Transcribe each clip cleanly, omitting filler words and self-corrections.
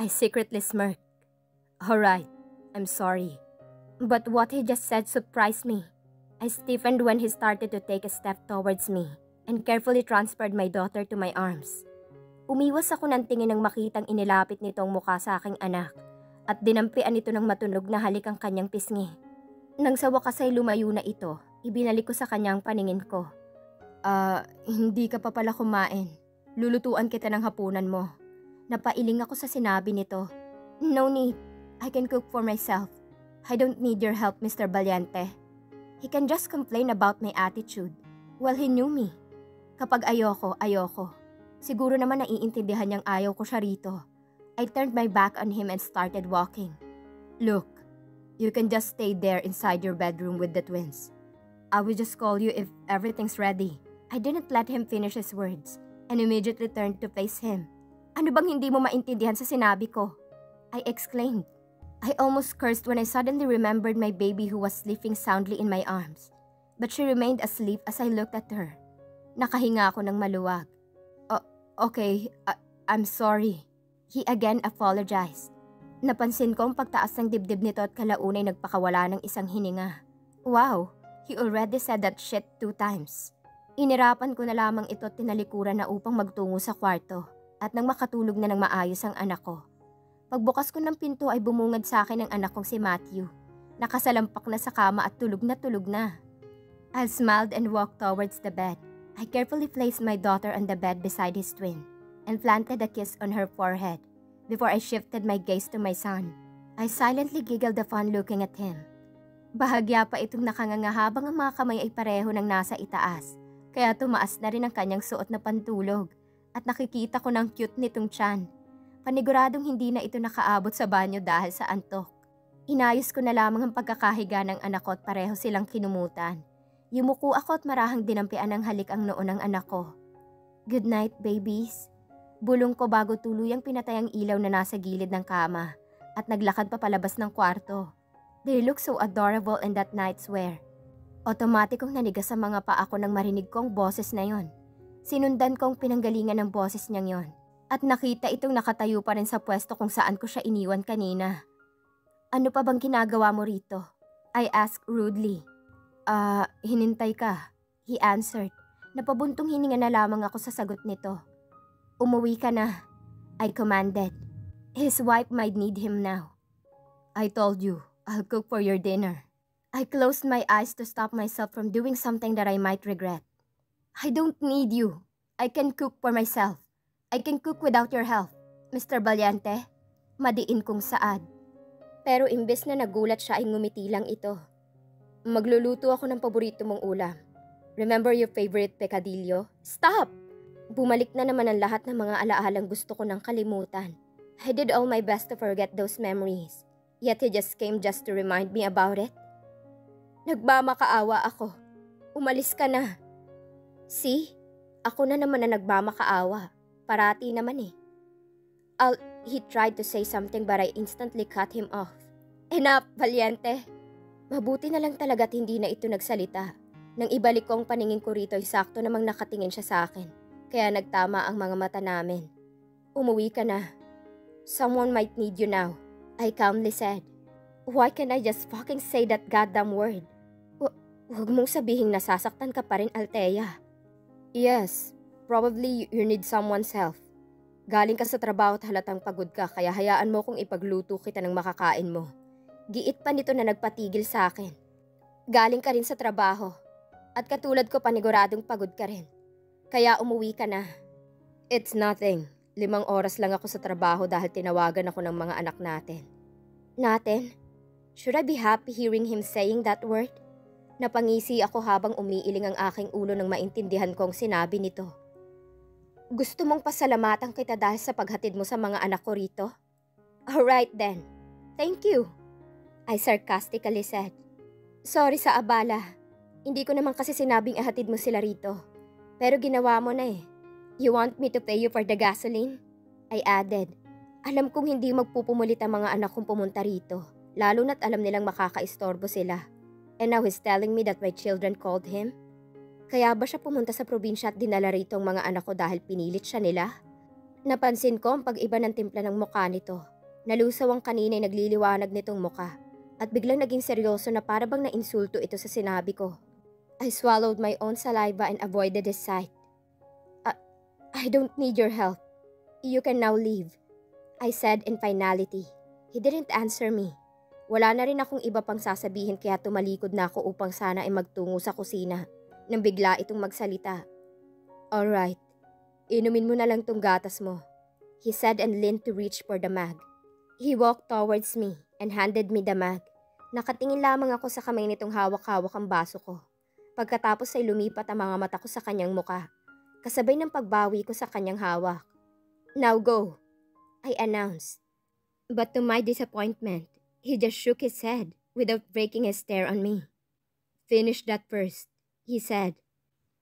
I secretly smirked. Alright, I'm sorry. But what he just said surprised me. I stiffened when he started to take a step towards me and carefully transferred my daughter to my arms. Umiwas ako ng tingin nang makitang inilapit nitong mukha sa aking anak at dinampian nito ng matunog na halik ang kanyang pisngi. Nang sa wakas ay lumayo na ito, ibinalik ko sa kanyang paningin ko. Hindi ka pa pala kumain. Lulutuan kita ng hapunan mo. Napailing ako sa sinabi nito. No need. I can cook for myself. I don't need your help, Mr. Valiente. He can just complain about my attitude. Well, he knew me. Kapag ayoko, ayoko. Siguro naman naiintindihan niyang ayaw ko siya rito. I turned my back on him and started walking. Look, you can just stay there inside your bedroom with the twins. I will just call you if everything's ready. I didn't let him finish his words and immediately turned to face him. Ano bang hindi mo maintindihan sa sinabi ko? I exclaimed. I almost cursed when I suddenly remembered my baby who was sleeping soundly in my arms. But she remained asleep as I looked at her. Nakahinga ako ng maluwag. Okay, I'm sorry. He again apologized. Napansin ko ang pagtaas ng dibdib nito at kalaunay nagpakawala ng isang hininga. Wow, he already said that shit 2 times. Inirapan ko na lamang ito at tinalikuran na upang magtungo sa kwarto at nang makatulog na ng maayos ang anak ko. Pagbukas ko ng pinto ay bumungad sa akin ang anak kong si Matthew. Nakasalampak na sa kama at tulog na tulog na. I smiled and walked towards the bed. I carefully placed my daughter on the bed beside his twin and planted a kiss on her forehead before I shifted my gaze to my son. I silently giggled upon looking at him. Bahagya pa itong nakanganga habang ang mga kamay ay pareho ng nasa itaas, kaya tumaas na rin ang kanyang suot na pantulog at nakikita ko ng cute nitong tiyan. Paniguradong hindi na ito nakaabot sa banyo dahil sa antok. Inayos ko na lamang ang pagkakahiga ng anak ko at pareho silang kinumutan. Yumuko ako at marahang dinampian ng halik ang noo ng anak ko. Good night, babies. Bulong ko bago tuluyang pinatay ang ilaw na nasa gilid ng kama at naglakad pa palabas ng kwarto. They look so adorable in that night's wear. Otomatikong nanigas sa mga paa ko nang marinig kong boses na yon. Sinundan kong pinanggalingan ng boses niyang yon. At nakita itong nakatayo pa rin sa pwesto kung saan ko siya iniwan kanina. Ano pa bang ginagawa mo rito? I asked rudely. Hinintay ka, he answered. Napabuntong hininga na lamang ako sa sagot nito. Umuwi ka na, I commanded. His wife might need him now. I told you, I'll cook for your dinner. I closed my eyes to stop myself from doing something that I might regret. I don't need you. I can cook for myself. I can cook without your help, Mr. Valiente. Madiin kong saad. Pero imbes na nagulat siya ay ngumiti lang ito. Magluluto ako ng paborito mong ulam. Remember your favorite pecadillo? Stop! Bumalik na naman ang lahat ng mga alaalang gusto ko nang kalimutan. I did all my best to forget those memories. Yet he just came just to remind me about it. Nagmamakaawa ako. Umalis ka na. See? Ako na naman na nagmamakaawa. Parati naman eh. He tried to say something but I instantly cut him off. Enough, Valiente. Mabuti na lang talaga at hindi na ito nagsalita. Nang ibalik ko ang paningin ko rito ay sakto namang nakatingin siya sa akin. Kaya nagtama ang mga mata namin. Umuwi ka na. Someone might need you now, I calmly said. Why can't I just fucking say that goddamn word? Huwag mong sabihing nasasaktan ka pa rin, Althea. Yes. Probably you need someone's help. Galing ka sa trabaho at halatang pagod ka kaya hayaan mo kung ipagluto kita ng makakain mo. Giit pa nito na nagpatigil sa akin. Galing ka rin sa trabaho at katulad ko paniguradong pagod ka rin. Kaya umuwi ka na. It's nothing. 5 oras lang ako sa trabaho dahil tinawagan ako ng mga anak natin. Natin? Should I be happy hearing him saying that word? Napangisi ako habang umiiling ang aking ulo nang maintindihan kong sinabi nito. Gusto mong pasalamatan kita dahil sa paghatid mo sa mga anak ko rito? Alright then. Thank you. I sarcastically said. Sorry sa abala. Hindi ko naman kasi sinabing ahatid mo sila rito. Pero ginawa mo na eh. You want me to pay you for the gasoline? I added. Alam kong hindi magpupumulit ang mga anak kong pumunta rito. Lalo na't alam nilang makakaistorbo sila. And now he's telling me that my children called him? Kaya ba siya pumunta sa probinsya at dinala rito ang mga anak ko dahil pinilit siya nila? Napansin ko ang pag-iba ng timpla ng mukha nito Nalusaw ang kanina'y nagliliwanag nitong muka at biglang naging seryoso na para bang nainsulto ito sa sinabi ko. I swallowed my own saliva and avoided his sight. I don't need your help. You can now leave, I said in finality. He didn't answer me. Wala na rin akong iba pang sasabihin kaya tumalikod na ako upang sana ay magtungo sa kusina nang bigla itong magsalita. Alright, inumin mo na lang tong gatas mo, he said and leaned to reach for the mug. He walked towards me and handed me the mug. Nakatingin lamang ako sa kamay nitong hawak-hawak ang baso ko. Pagkatapos ay lumipat ang mga mata ko sa kanyang muka, kasabay ng pagbawi ko sa kanyang hawak. Now go, I announced. But to my disappointment, he just shook his head without breaking his stare on me. Finish that first, he said.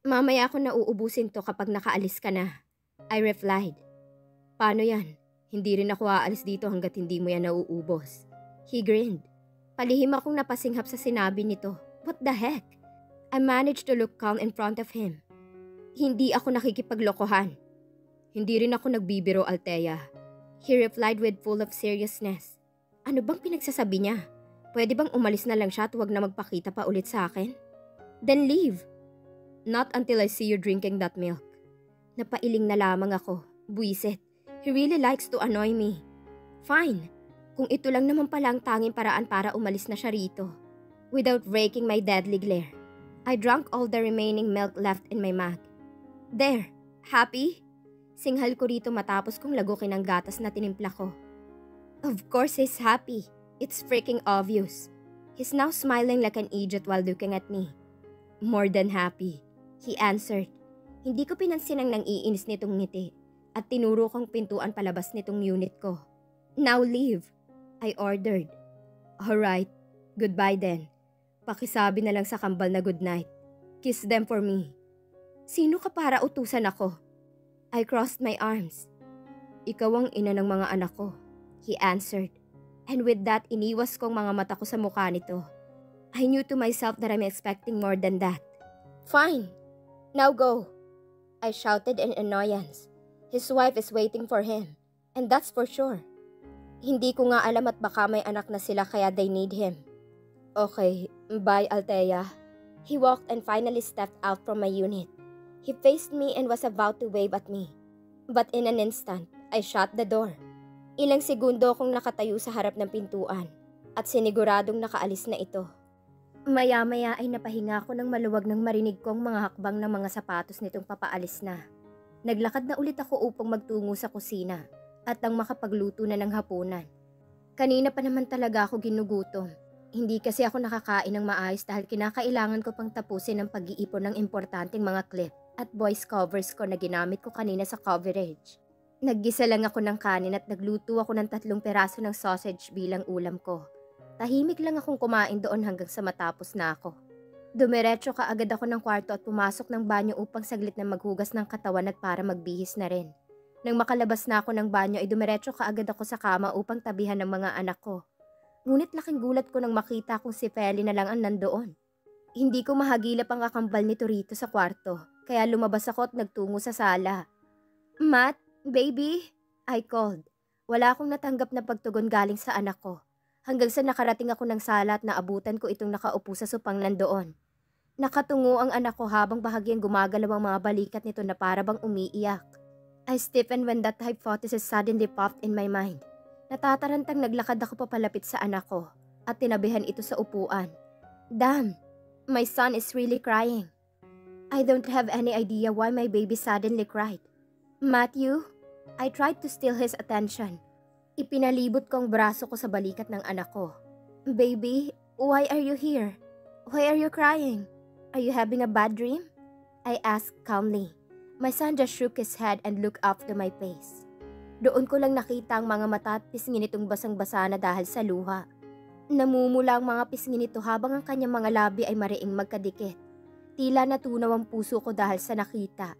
Mamaya ako nauubusin to kapag nakaalis ka na, I replied. Paano yan? Hindi rin ako aalis dito hanggat hindi mo yan nauubos. He grinned. Palihim akong napasinghap sa sinabi nito. What the heck? I managed to look calm in front of him. Hindi ako nakikipaglokohan. Hindi rin ako nagbibiro, Althea. He replied with full of seriousness. Ano bang pinagsasabi niya? Pwede bang umalis na lang siya at huwag na magpakita pa ulit sa akin? Then leave. Not until I see you drinking that milk. Napailing na lamang ako. Buisit. He really likes to annoy me. Fine. Kung ito lang naman pala ang tanging paraan para umalis na siya rito. Without breaking my deadly glare, I drank all the remaining milk left in my mug. There. Happy? Singhal ko rito matapos kong lagukin ang gatas na tinimpla ko. Of course he's happy. It's freaking obvious. He's now smiling like an idiot while looking at me. More than happy, he answered. Hindi ko pinansin ang nang-iinis nitong ngiti at tinuro kong pintuan palabas nitong unit ko. Now leave, I ordered. Alright, goodbye then. Pakisabi na lang sa kambal na good night. Kiss them for me. Sino ka para utusan ako? I crossed my arms. Ikaw ang ina ng mga anak ko, he answered. And with that, iniwas kong mga mata ko sa mukha nito. I knew to myself that I'm expecting more than that. Fine, now go, I shouted in annoyance. His wife is waiting for him, and that's for sure. Hindi ko nga alam at baka may anak na sila kaya they need him. Okay, bye Althea. He walked and finally stepped out from my unit. He faced me and was about to wave at me. But in an instant, I shut the door. Ilang segundo akong nakatayo sa harap ng pintuan at siniguradong nakaalis na ito. Maya-maya ay napahinga ako ng maluwag nang marinig kong mga hakbang ng mga sapatos nitong papaalis na. Naglakad na ulit ako upang magtungo sa kusina at nang makapagluto na ng hapunan. Kanina pa naman talaga ako ginugutom. Hindi kasi ako nakakain ng maayos dahil kinakailangan ko pang tapusin ang pag-iipon ng importanteng mga clip at voice covers ko na ginamit ko kanina sa coverage. Naggisa lang ako ng kanin at nagluto ako ng 3 peraso ng sausage bilang ulam ko. Tahimik lang akong kumain doon hanggang sa matapos na ako. Dumiretso kaagad ako ng kwarto at pumasok ng banyo upang saglit na maghugas ng katawan at para magbihis na rin. Nang makalabas na ako ng banyo ay dumiretso kaagad ako sa kama upang tabihan ng mga anak ko. Ngunit laking gulat ko nang makita kong si Feli na lang ang nandoon. Hindi ko mahagilap ang kakambal nito rito sa kwarto, kaya lumabas ako at nagtungo sa sala. Matt, baby, I called. Wala akong natanggap na pagtugon galing sa anak ko. Hanggang sa nakarating ako ng sala at naabutan ko itong nakaupo sa supang nandoon. Nakatungo ang anak ko habang bahagyang gumagalaw ang mga balikat nito na para bang umiiyak. I stiffened when that hypothesis suddenly popped in my mind. Natatarantang naglakad ako papalapit sa anak ko at tinabihan ito sa upuan. Damn, my son is really crying. I don't have any idea why my baby suddenly cried. Matthew, I tried to steal his attention. Ipinalibot ko ang braso ko sa balikat ng anak ko. Baby, why are you here? Why are you crying? Are you having a bad dream? I asked calmly. My son just shook his head and looked up to my face. Doon ko lang nakita ang mga mata at pisngi nitong basang-basa na dahil sa luha. Namumula ang mga pisngi nito habang ang kanyang mga labi ay mariing magkadikit. Tila natunaw ang puso ko dahil sa nakita.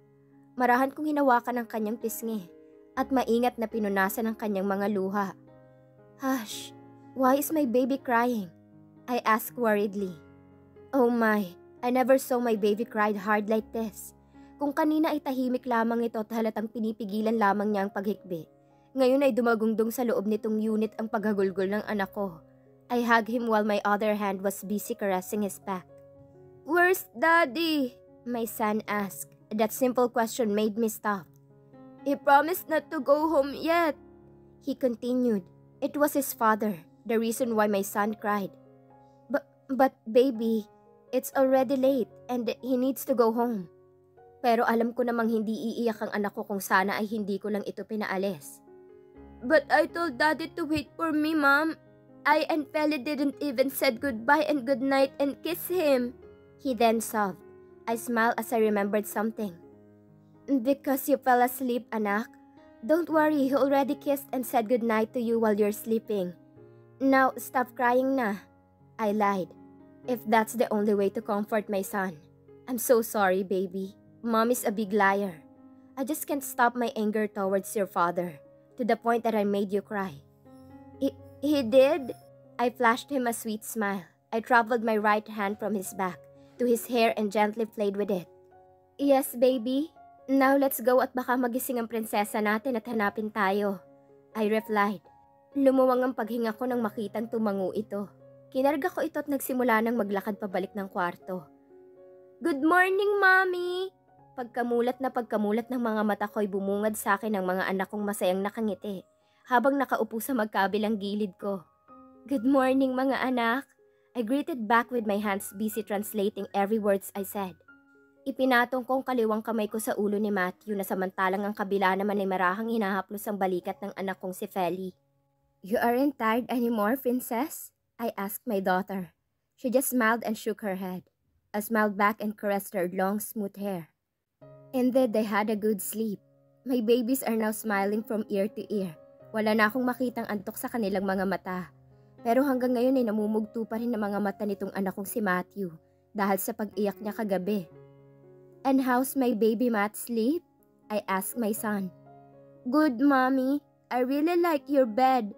Marahan kong hinawakan ang kanyang pisngi at maingat na pinunasan ang kanyang mga luha. Hush, why is my baby crying? I asked worriedly. Oh my, I never saw my baby cried hard like this. Kung kanina ay tahimik lamang ito at halatang pinipigilan lamang niya ang paghikbi, Ngayon ay dumagundong sa loob nitong unit ang paghagulgol ng anak ko. I hugged him while my other hand was busy caressing his back. "Where's Daddy?" my son asked. That simple question made me stop. "He promised not to go home yet," he continued. It was his father, the reason why my son cried. But baby, it's already late and he needs to go home." Pero alam ko namang hindi iiyak ang anak ko kung sana ay hindi ko lang ito pinaalis. "But I told Daddy to wait for me, Mom. I and Feli didn't even said goodbye and goodnight and kiss him," he then sobbed. I smiled as I remembered something. "Because you fell asleep, anak. Don't worry, he already kissed and said goodnight to you while you're sleeping. Now, stop crying na." I lied. If that's the only way to comfort my son. "I'm so sorry, baby. Mom is a big liar. I just can't stop my anger towards your father, to the point that I made you cry." He did?" I flashed him a sweet smile. I traveled my right hand from his back to his hair and gently played with it. "Yes, baby. Now let's go at baka magising ang prinsesa natin at hanapin tayo," I replied. Lumuwang ang paghinga ko nang makitang tumango ito. Kinarga ko ito at nagsimula ng maglakad pabalik ng kwarto. "Good morning, Mommy!" Pagkamulat ng mga mata ko'y bumungad sa akin ang mga anak kong masayang nakangiti habang nakaupo sa magkabilang gilid ko. "Good morning, mga anak!" I greeted back with my hands busy translating every words I said. Ipinatong kong kaliwang kamay ko sa ulo ni Matthew na samantalang ang kabila naman ay marahang hinahaplos ang balikat ng anak kong si Feli. "You aren't tired anymore, princess?" I asked my daughter. She just smiled and shook her head. I smiled back and caressed her long, smooth hair. Indeed, they had a good sleep. My babies are now smiling from ear to ear. Wala na akong makitang antok sa kanilang mga mata. Pero hanggang ngayon ay namumugto pa rin ang mga mata nitong anak kong si Matthew dahil sa pag-iyak niya kagabi. "And how's my baby Matt sleep?" I asked my son. "Good, Mommy. I really like your bed.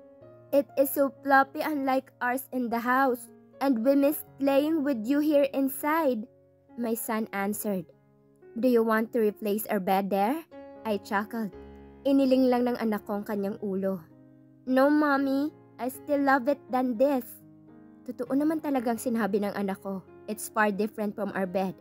It is so fluffy unlike ours in the house, and we miss playing with you here inside," my son answered. "Do you want to replace our bed there?" I chuckled. Iniling lang ng anak ko ang kanyang ulo. "No, Mommy. I still love it than this." Totoo naman talagang sinabi ng anak ko. It's far different from our bed.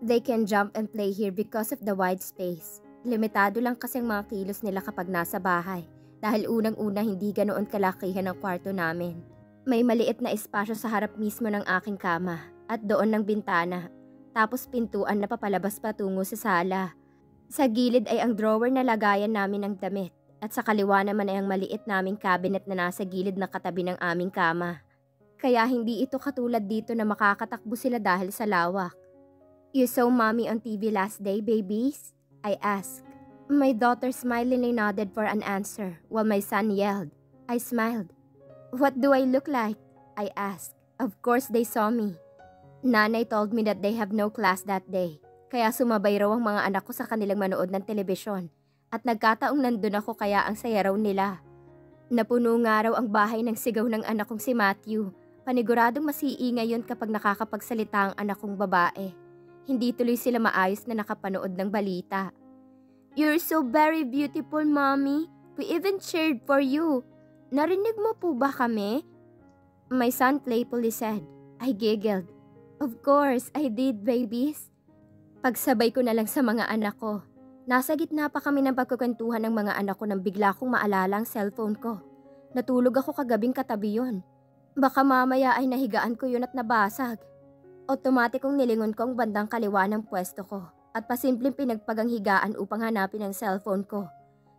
They can jump and play here because of the wide space. Limitado lang kasi ang mga kilos nila kapag nasa bahay. Dahil unang-una hindi ganoon kalakihan ang kwarto namin. May maliit na espasyo sa harap mismo ng aking kama at doon ng bintana. Tapos pintuan na papalabas patungo sa sala. Sa gilid ay ang drawer na lagayan namin ng damit. At sa kaliwa naman ay ang maliit naming cabinet na nasa gilid na katabi ng aming kama. Kaya hindi ito katulad dito na makakatakbo sila dahil sa lawak. "You saw Mommy on TV last day, babies?" I asked. My daughter smilingly nodded for an answer while my son yelled. I smiled. "What do I look like?" I asked. Of course they saw me. Nanay told me that they have no class that day. Kaya sumabay raw ang mga anak ko sa kanilang manood ng telebisyon. At nagkataong nandun ako kaya ang saya raw nila. Napuno nga raw ang bahay ng sigaw ng anak kong si Matthew. Paniguradong masiingay yun kapag nakakapagsalita ang anak kong babae. Hindi tuloy sila maayos na nakapanood ng balita. "You're so very beautiful, Mommy. We even cheered for you. Narinig mo po ba kami?" My son playfully said. I giggled. "Of course, I did, babies." Pagsabay ko na lang sa mga anak ko. Nasa gitna pa kami ng pagkukwentuhan ng mga anak ko nang bigla kong maalala ang cellphone ko. Natulog ako kagabing katabi yun. Baka mamaya ay nahigaan ko yun at nabasag. Otomatikong nilingon ko ang bandang kaliwa ng pwesto ko at pasimpleng pinagpagang higaan upang hanapin ang cellphone ko.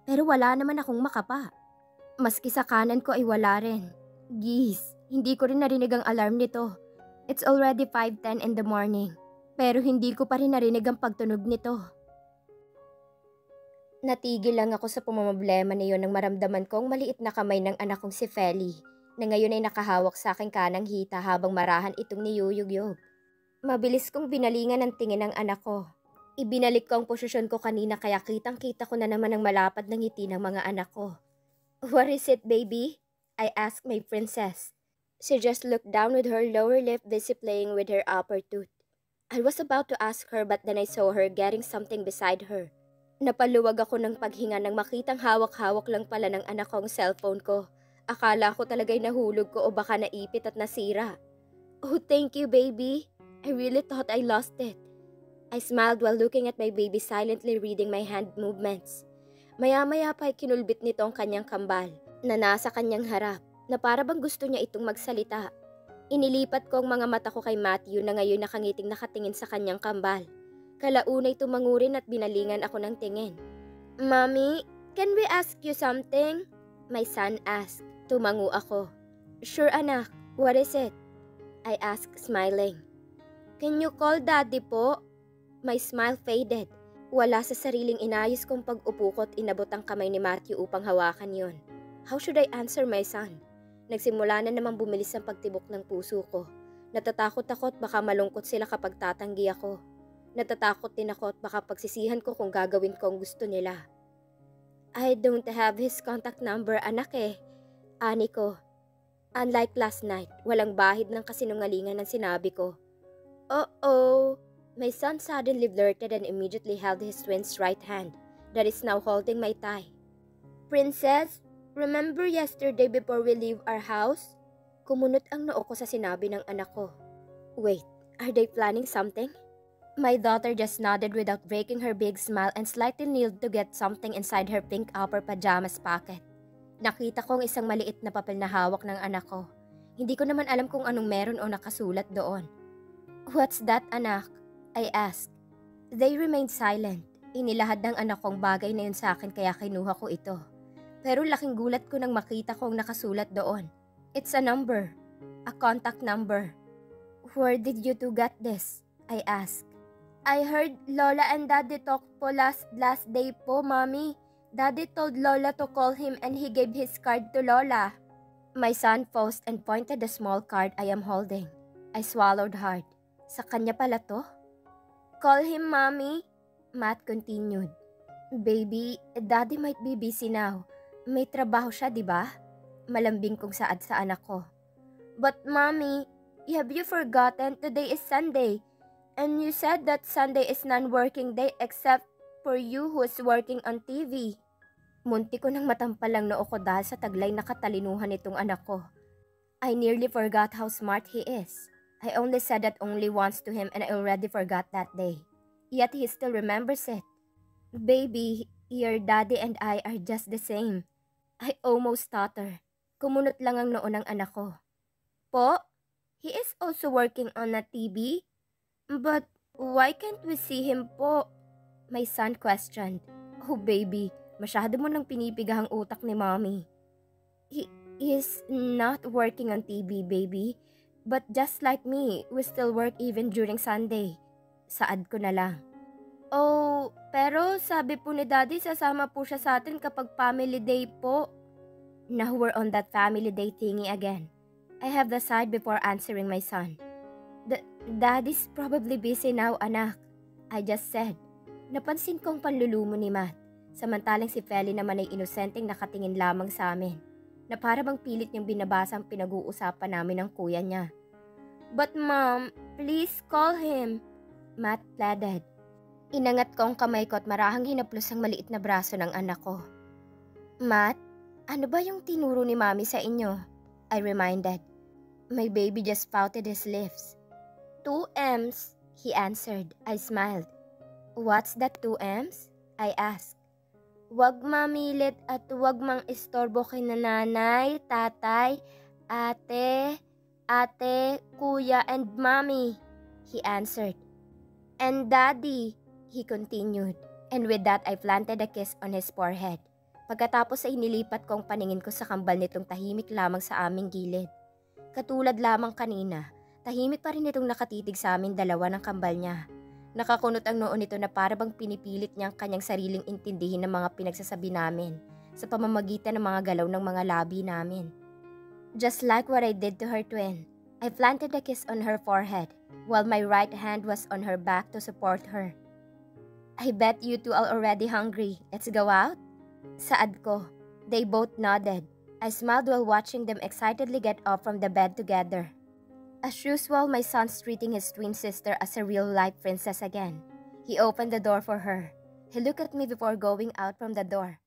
Pero wala naman akong makapa. Maski sa kanan ko ay wala rin. Geez, hindi ko rin narinig ang alarm nito. It's already 5:10 in the morning. Pero hindi ko pa rin narinig ang pagtunog nito. Natigil lang ako sa pumamblema na yun nang maramdaman ko ang maliit na kamay ng anak kong si Feli na ngayon ay nakahawak sa aking kanang hita habang marahan itong niyuyugyog. Mabilis kong binalingan ang tingin ng anak ko. Ibinalik ko ang posisyon ko kanina kaya kitang-kita ko na naman ang malapad na ngiti ng mga anak ko. "What is it, baby?" I asked my princess. She just looked down with her lower lip busy playing with her upper tooth. I was about to ask her but then I saw her getting something beside her. Napaluwag ako ng paghinga nang makitang hawak-hawak lang pala ng anak ko ang cellphone ko. Akala ko talaga'y nahulog ko o baka naipit at nasira. Oh, thank you, baby. I really thought I lost it. I smiled while looking at my baby silently reading my hand movements. Maya-maya pa ay kinulbit nito ang kanyang kambal na nasa kanyang harap na para bang gusto niya itong magsalita. Inilipat ko ang mga mata ko kay Matthew na ngayon nakangiting nakatingin sa kanyang kambal. Kalaunay tumangurin at binalingan ako ng tingin. Mommy, can we ask you something? My son asked. Tumango ako. Sure anak, what is it? I asked smiling. Can you call daddy po? My smile faded. Wala sa sariling inayos kong pag-upo ko at inabot ang kamay ni Matthew upang hawakan yon. How should I answer my son? Nagsimula na namang bumilis ang pagtibok ng puso ko. Natatakot ako at baka malungkot sila kapag tatanggi ako. Natatakot din ako at baka pagsisihan ko kung gagawin ko ang gusto nila. I don't have his contact number, anak eh. Ani ko. Unlike last night, walang bahid ng kasinungalingan ng sinabi ko. Uh-oh. My son suddenly blurted and immediately held his twin's right hand that is now holding my thigh. Princess, remember yesterday before we leave our house? Kumunot ang noo ko sa sinabi ng anak ko. Wait, are they planning something? My daughter just nodded without breaking her big smile and slightly kneeled to get something inside her pink upper pajamas pocket. Nakita ko ang isang maliit na papel na hawak ng anak ko. Hindi ko naman alam kung anong meron o nakasulat doon. What's that, anak? I asked. They remained silent. Inilahad ng anak kong bagay na yun sa akin kaya kinuha ko ito. Pero laking gulat ko nang makita ko ang nakasulat doon. It's a number. A contact number. Where did you two get this? I asked. I heard Lola and Daddy talk po last day po, Mommy. Daddy told Lola to call him and he gave his card to Lola. My son paused and pointed the small card I am holding. I swallowed hard. Sa kanya pala to? Call him, Mommy. Matt continued. Baby, Daddy might be busy now. May trabaho siya, di ba? Malambing kong saad sa anak ko. But Mommy, have you forgotten today is Sunday? And you said that Sunday is non-working day except for you who's working on TV. Munti ko nang matampalang noo ko dahil sa taglay na katalinuhan nitong anak ko. I nearly forgot how smart he is. I only said that only once to him and I already forgot that day. Yet he still remembers it. Baby, your daddy and I are just the same. I almost stutter. Kumunot lang ang noo ng anak ko. Po, he is also working on a TV? But why can't we see him po? My son questioned. Oh baby, masyado mo nang pinipigahang utak ni Mommy. He is not working on TV, baby. But just like me, we still work even during Sunday. Saad ko na lang. Oh, pero sabi po ni Daddy sasama po siya sa atin kapag family day po. Now we're on that family day thingy again. I have the side before answering my son. Daddy's probably busy now, anak. I just said. Napansin kong panlulumo ni Matt. Samantalang si Feli naman ay inosenteng nakatingin lamang sa amin. Na para bang pilit niyang binabasa ang pinag-uusapan namin ng kuya niya. But Mom, please call him. Matt pleaded. Inangat ko ang kamay ko at marahang hinaplos ang maliit na braso ng anak ko. Matt, ano ba yung tinuro ni Mommy sa inyo? I reminded. My baby just pouted his lips. 2 M's, he answered. I smiled. What's that 2 M's? I asked. Huwag mamilit at huwag mang istorbo kay nanay, tatay, ate, kuya, and mommy, he answered. And daddy, he continued. And with that, I planted a kiss on his forehead. Pagkatapos ay inilipat ko ang paningin ko sa kambal nitong tahimik lamang sa aming gilid. Katulad lamang kanina, tahimik pa rin itong nakatitig sa amin dalawa ng kambal niya. Nakakunot ang noo nito na para bang pinipilit niya ang kanyang sariling intindihin ng mga pinagsasabi namin sa pamamagitan ng mga galaw ng mga labi namin. Just like what I did to her twin, I planted a kiss on her forehead while my right hand was on her back to support her. I bet you two are already hungry. Let's go out? Saad ko. They both nodded. I smiled while watching them excitedly get up from the bed together. As usual, my son's treating his twin sister as a real-life princess again. He opened the door for her. He looked at me before going out from the door.